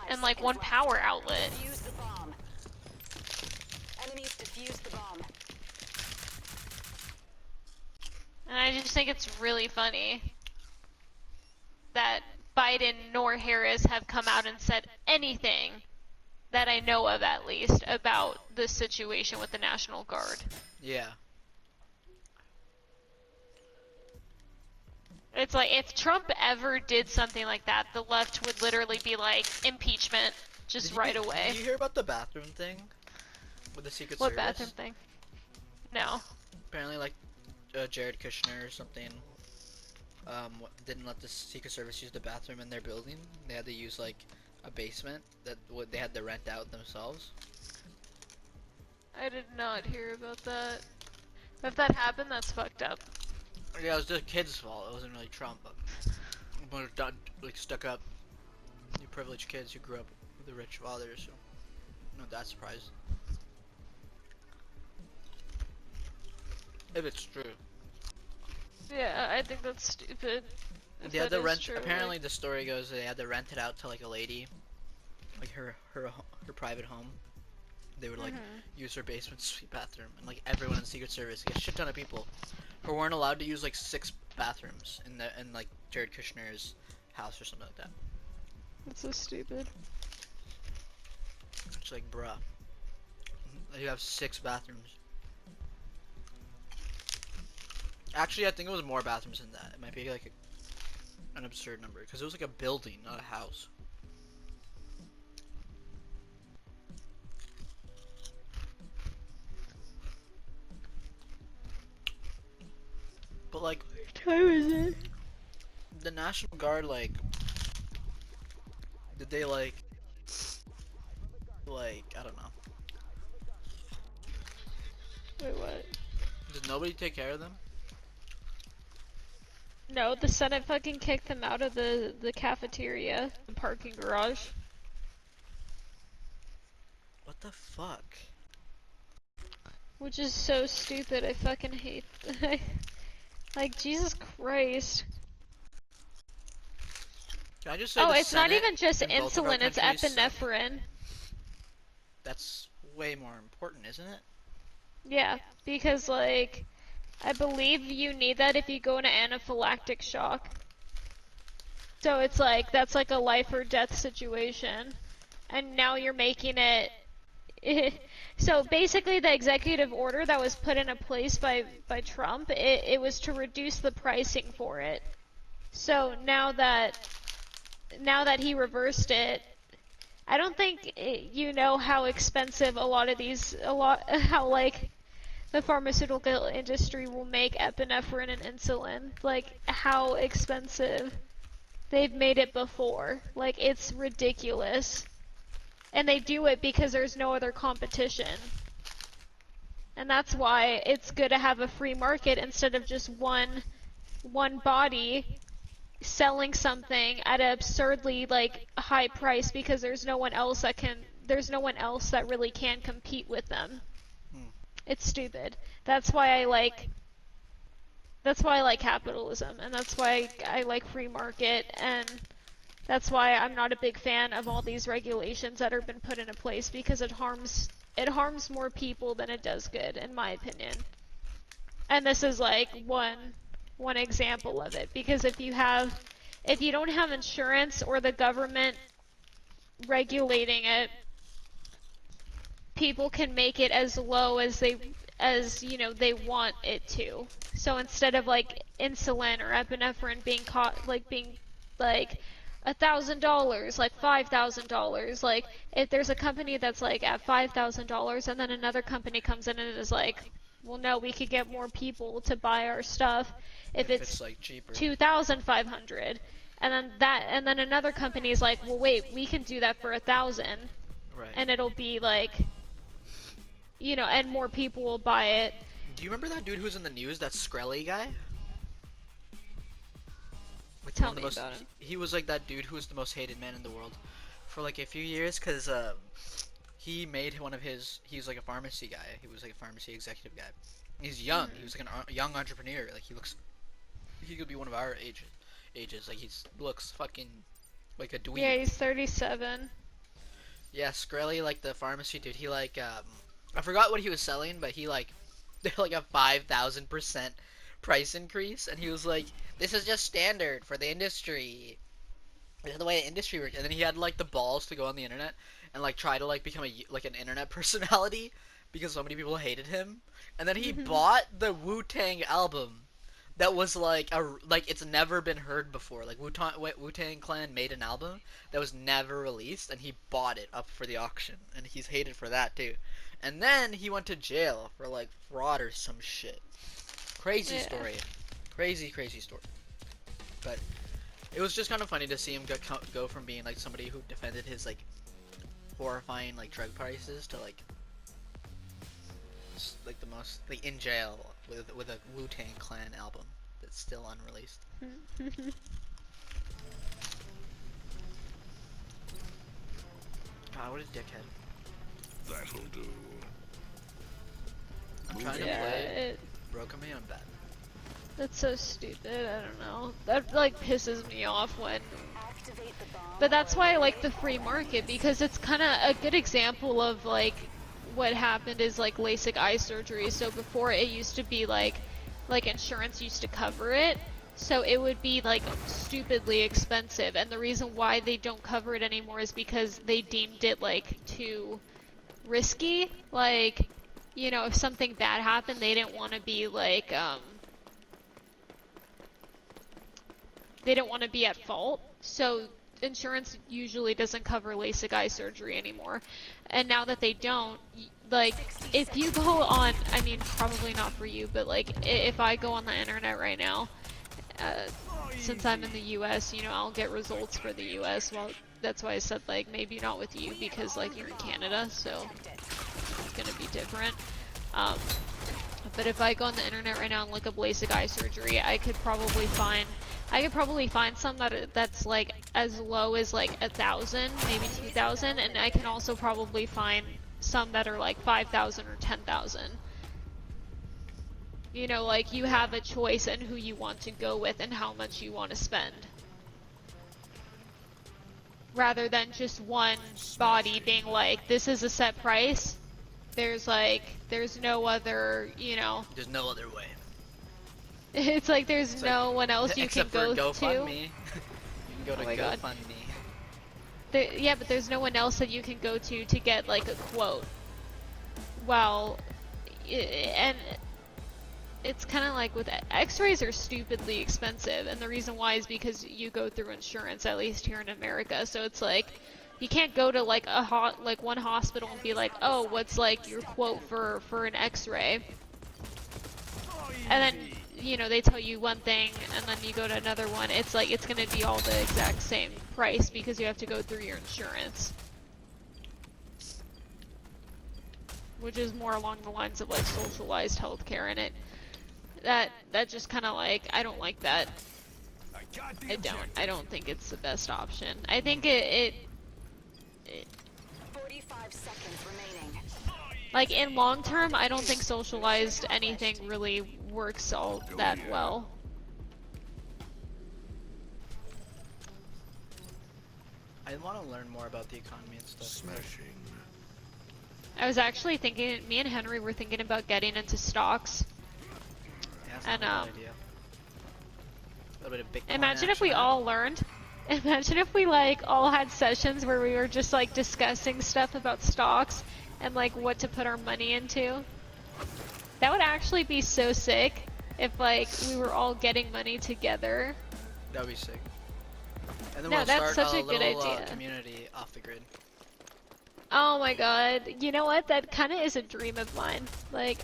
and like one power outlet. Defuse the bomb. Enemies defuse the bomb. And I just think it's really funny that Biden nor Harris have come out and said anything that I know of, at least, about the situation with the National Guard. Yeah. It's like, if Trump ever did something like that, the left would literally be like, impeachment, just right away. Did you hear about the bathroom thing? With the Secret What Service? bathroom thing? No. Apparently, like, Jared Kushner or something, didn't let the Secret Service use the bathroom in their building. They had to use, like, a basement that they had to rent out themselves. I did not hear about that. If that happened, that's fucked up. Yeah, it was the kid's fault. It wasn't really Trump, but a bunch of like stuck up, you privileged kids who grew up with a rich father, so not that surprised. If it's true. Yeah, I think that's stupid. They had to rent. Apparently, the story goes they had to rent it out to like a lady, like her private home. They would like use her basement suite bathroom, and like everyone in the Secret Service, like, a shit ton of people, who weren't allowed to use like 6 bathrooms in like Jared Kushner's house or something like that. That's so stupid. It's like, bruh, you have 6 bathrooms. Actually, I think it was more bathrooms than that. It might be like an absurd number, because it was like a building, not a house. But like, What time is it? the National Guard, like, did they like, I don't know. Wait, what? Did nobody take care of them? No, the Senate fucking kicked them out of the cafeteria, the parking garage. What the fuck? Which is so stupid, I fucking hate like, Jesus Christ. Can I just say Oh, the it's not Senate even just in both of our insulin, it's countries suck? epinephrine. That's way more important, isn't it? Yeah, because like, I believe you need that if you go into anaphylactic shock. So it's like, that's like a life or death situation. And now you're making it... So basically the executive order that was put into place by Trump, it was to reduce the pricing for it. So now that he reversed it, I don't think you know how expensive how like the pharmaceutical industry will make epinephrine and insulin. Like, how expensive they've made it before. Like, it's ridiculous. And they do it because there's no other competition. And that's why it's good to have a free market instead of just one body selling something at an absurdly, like, high price because there's no one else that really can compete with them. It's stupid. That's why I like capitalism, and that's why I like free market, and that's why I'm not a big fan of all these regulations that have been put into place, because it harms more people than it does good, in my opinion. And this is like one example of it, because if you don't have insurance or the government regulating it, people can make it as low as they want it to. So instead of like insulin or epinephrine being like $1,000, like $5,000, like if there's a company that's like at $5,000 and then another company comes in and is like, well, no, we could get more people to buy our stuff if it's like cheaper. 2,500, and then another company is like, well, wait, we can do that for 1,000, Right. and it'll be like, and more people will buy it. Do you remember that dude who was in the news, that Skrelly guy? Like, Tell me about him. He was like that dude who was the most hated man in the world for like a few years, because he made he's like a pharmacy guy. He was like a pharmacy executive guy. He's young. He was like a young entrepreneur. Like, he could be one of our ages. Like, looks fucking like a dweeb. Yeah, he's 37. Yeah, Skrelly, like the pharmacy dude, he like I forgot what he was selling, but he like did like a 5,000% price increase, and he was like, "This is just standard for the industry. This is the way the industry works." And then he had like the balls to go on the internet and like try to like become like an internet personality because so many people hated him. And then he bought the Wu-Tang album that was like it's never been heard before. Like Wu-Tang Clan made an album that was never released, and he bought it up for the auction, and he's hated for that too. And then he went to jail for like fraud or some shit. Crazy story. Crazy story. But it was just kind of funny to see him go from being like somebody who defended his like horrifying like drug prices to like the most like in jail with a Wu-Tang Clan album that's still unreleased. God, what a dickhead. That'll do. I'm trying to play Broken Me on bad. That's so stupid. I don't know. That like pisses me off when. Activate the bomb. But that's why I like the free market, because it's kind of a good example of like what happened is like LASIK eye surgery. So before it used to be like insurance used to cover it, so it would be like stupidly expensive, and the reason why they don't cover it anymore is because they deemed it like too risky. Like, you know, if something bad happened, they didn't want to be like they didn't want to be at fault, so insurance usually doesn't cover LASIK eye surgery anymore. And now that they don't, like, if you go on, I mean, probably not for you, but like, if I go on the internet right now, since I'm in the US, you know, I'll get results for the US. Well, that's why I said, like, maybe not with you, because, like, you're in Canada, so it's gonna be different. But if I go on the internet right now and look up LASIK eye surgery, I could probably find some that's like as low as like 1,000, maybe 2,000, and I can also probably find some that are like 5,000 or 10,000. You know, like, you have a choice in who you want to go with and how much you want to spend, rather than just one body being like, this is a set price. There's no other, you know. There's no other way. It's like there's no one else you can go to. Except for GoFundMe. to. You can go to GoFundMe. Yeah, but there's no one else that you can go to get like a quote. Well, and it's kind of like with X-rays are stupidly expensive, and the reason why is because you go through insurance, at least here in America. So it's like you can't go to like one hospital and be like, oh, what's like your quote for an X-ray, and then, you know, they tell you one thing and then you go to another one. It's like it's gonna be all the exact same price because you have to go through your insurance, which is more along the lines of like socialized healthcare, and that just kind of like, I don't like that. I don't think it's the best option. I think it 45 seconds remaining. like in long term, I don't think socialized anything really works all that well. I want to learn more about the economy and stuff. Smashing. I was actually thinking, me and Henry were thinking about getting into stocks. Yeah, that's And, not a bad idea. A little bit of Bitcoin Imagine if action we there. all learned. Imagine if we like all had sessions where we were just like discussing stuff about stocks and like what to put our money into. That would actually be so sick if like we were all getting money together. That would be sick. And then No, we'll that's start such a a good little idea. community off the grid. Oh my god. You know what? That kind of is a dream of mine. Like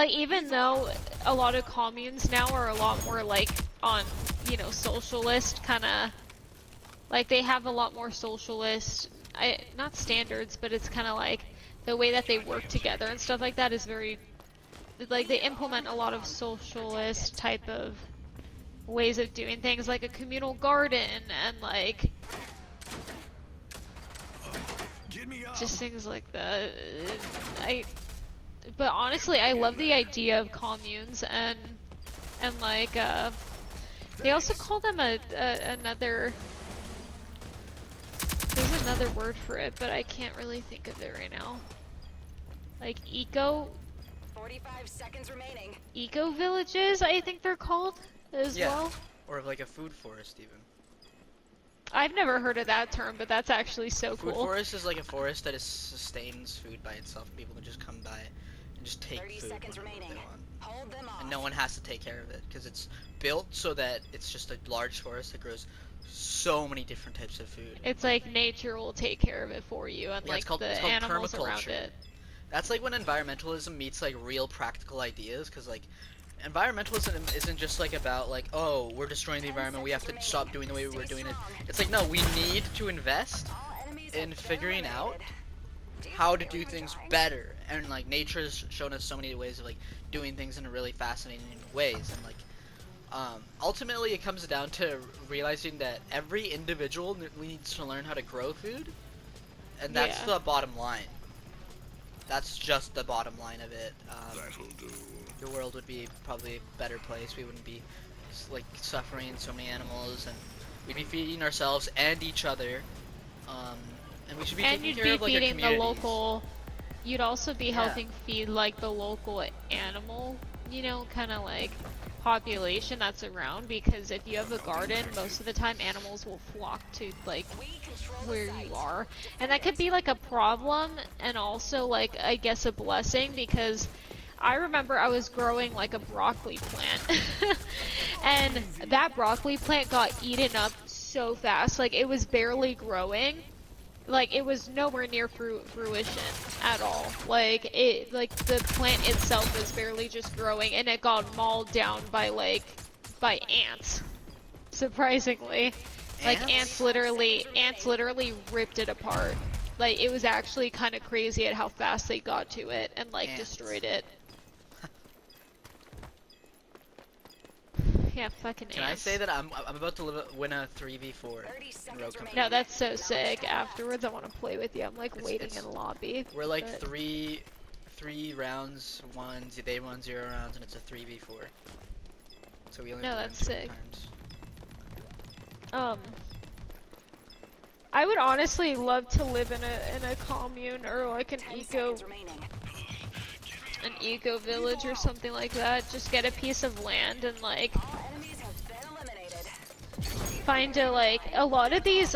even though a lot of communes now are a lot more like on, you know, socialist kind of, like they have a lot more socialist, not standards, but it's kind of like the way that they work together and stuff like that is very, like they implement a lot of socialist type of ways of doing things, like a communal garden and like just things like that. But honestly, I love the idea of communes, and like they also call them another another word for it, but I can't really think of it right now. Like 45 seconds remaining. eco villages, I think they're called as Yeah. well. Or like a food forest even. I've never heard of that term, but that's actually so Food cool. forest is like a forest that sustains food by itself. People can just come by and just take 30 food seconds whenever remaining. they want. Hold them off. And no one has to take care of it because it's built so that it's just a large forest that grows so many different types of food. It's like nature will take care of it for you, and Yeah, like it's called the animals around permaculture. it. That's like when environmentalism meets like real practical ideas, because like environmentalism isn't just like about like, oh, we're destroying the environment, we have to stop doing the way we were doing it. It's like, no, we need to invest All enemies in have been figuring out eliminated. how to do things better, and like nature's shown us so many ways of like doing things in really fascinating ways, and like ultimately it comes down to realizing that every individual needs to learn how to grow food, and that's Yeah. the bottom line. That's just the bottom line of it. That'll do. The world would be probably a better place. We wouldn't be like suffering so many animals, and we'd be feeding ourselves and each other. And we should be And taking you'd care be of like our feeding the communities. local. You'd also be Yeah. helping feed like the local animal, you know, kind of like population that's around. Because if you have a garden, most of the time animals will flock to like We control the where site. you are, and that could be like a problem and also like I guess a blessing, because I remember I was growing like a broccoli plant and that broccoli plant got eaten up so fast. Like it was barely growing, like it was nowhere near fruition at all. Like the plant itself was barely just growing, and it got mauled down by ants, surprisingly. Like ants literally ripped it apart. Like it was actually kind of crazy at how fast they got to it and like Ants. destroyed it. Yeah, fucking Can I ants. say that I'm about to win a 3v4 30 in seconds Rogue remaining. Company? No, that's so sick. Afterwards, I want to play with you. I'm like waiting it's- in the lobby. We're like but- three rounds, they won 0 rounds, and it's a 3v4. So we only No, have to that's win 2 sick. times. I would honestly love to live in a commune or like 10 seconds remaining. an eco village or something like that. Just get a piece of land and like All enemies have been eliminated. find a lot of these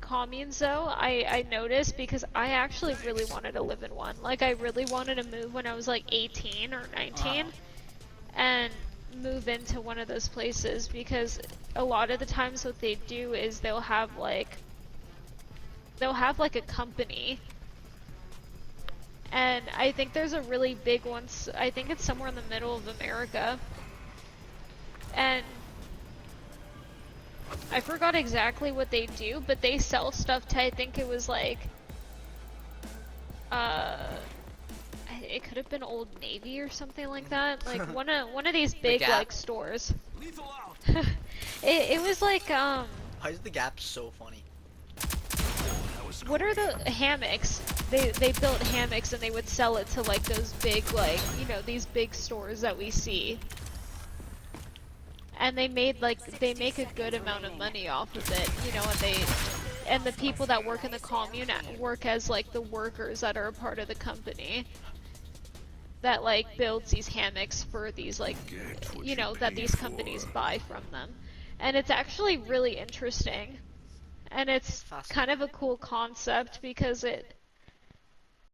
communes though, I noticed, because I actually really wanted to live in one. Like I really wanted to move when I was like 18 or 19 and move into one of those places, because a lot of the times what they do is they'll have like a company. And I think there's a really big one, I think it's somewhere in the middle of America. And I forgot exactly what they do, but they sell stuff to, I think it was like, it could have been Old Navy or something like that. Like one of these big Gap. like stores. Lethal out. It was like, Why is the Gap so funny? That was what are the hammocks? They built hammocks and they would sell it to like those big, like, you know, these big stores that we see. And they make a good amount of money off of it, you know, and the people that work in the commune work as like the workers that are a part of the company that like builds these hammocks for these like, Get what you know, you that paid these companies for. buy from them. And it's actually really interesting. And it's kind of a cool concept because it